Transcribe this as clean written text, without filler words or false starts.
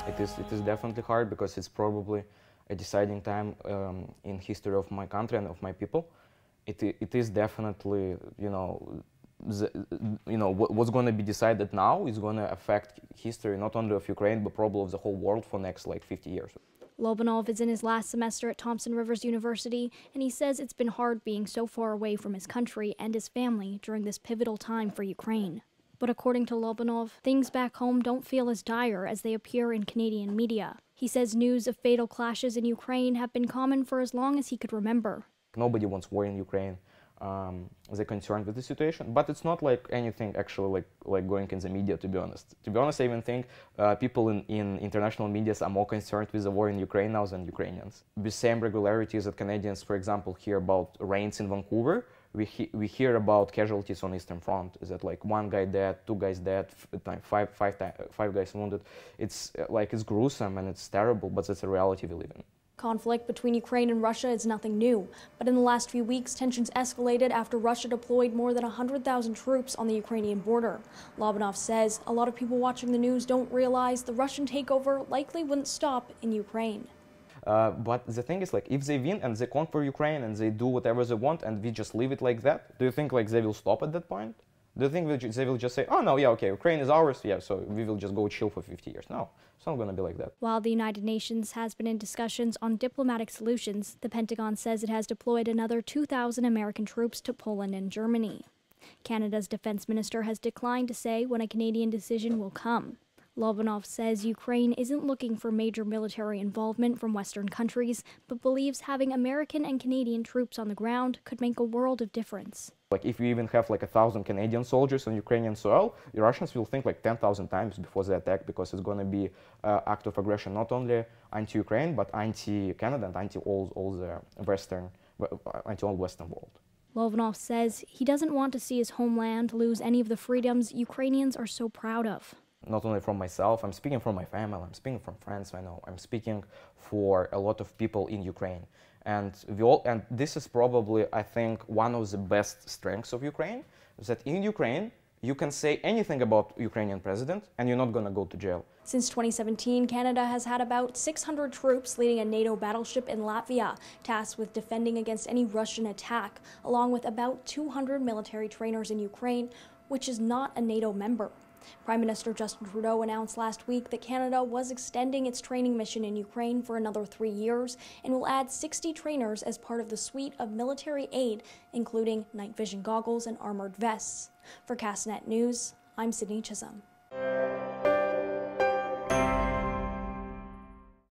It is definitely hard because it's probably a deciding time in history of my country and of my people. It is definitely, what's going to be decided now is going to affect history not only of Ukraine but probably of the whole world for next like 50 years. Lobanov is in his last semester at Thompson Rivers University, and he says it's been hard being so far away from his country and his family during this pivotal time for Ukraine. But according to Lobanov, things back home don't feel as dire as they appear in Canadian media. He says news of fatal clashes in Ukraine have been common for as long as he could remember. Nobody wants war in Ukraine. They're concerned with the situation, but it's not like anything actually like going in the media, to be honest. To be honest, I even think people in international media are more concerned with the war in Ukraine now than Ukrainians. With same regularities that Canadians, for example, hear about rains in Vancouver, we hear about casualties on Eastern Front. Is that like one guy dead, two guys dead, five guys wounded? It's it's gruesome and it's terrible, but that's a reality we live in. Conflict between Ukraine and Russia is nothing new, but in the last few weeks, tensions escalated after Russia deployed more than 100,000 troops on the Ukrainian border. Lobanov says a lot of people watching the news don't realize the Russian takeover likely wouldn't stop in Ukraine. But the thing is, if they win and they conquer Ukraine and they do whatever they want and we just leave it like that, do you think they will stop at that point? Do you think they will just say, oh no, yeah, okay, Ukraine is ours, yeah, so we will just go chill for 50 years? No, it's not going to be like that. While the United Nations has been in discussions on diplomatic solutions, the Pentagon says it has deployed another 2,000 American troops to Poland and Germany. Canada's defense minister has declined to say when a Canadian decision will come. Lobanov says Ukraine isn't looking for major military involvement from Western countries, but believes having American and Canadian troops on the ground could make a world of difference. If you even have 1,000 Canadian soldiers on Ukrainian soil, the Russians will think 10,000 times before they attack, because it's going to be an act of aggression not only anti-Ukraine but anti-Canada and anti-all Western world. Lobanov says he doesn't want to see his homeland lose any of the freedoms Ukrainians are so proud of. Not only from myself, I'm speaking from my family, I'm speaking from friends I know, I'm speaking for a lot of people in Ukraine. And this is probably, I think, one of the best strengths of Ukraine, is that in Ukraine, you can say anything about Ukrainian president and you're not going to go to jail. Since 2017, Canada has had about 600 troops leading a NATO battleship in Latvia, tasked with defending against any Russian attack, along with about 200 military trainers in Ukraine, which is not a NATO member. Prime Minister Justin Trudeau announced last week that Canada was extending its training mission in Ukraine for another 3 years and will add 60 trainers as part of the suite of military aid, including night vision goggles and armored vests. For Castanet News, I'm Sydney Chisholm.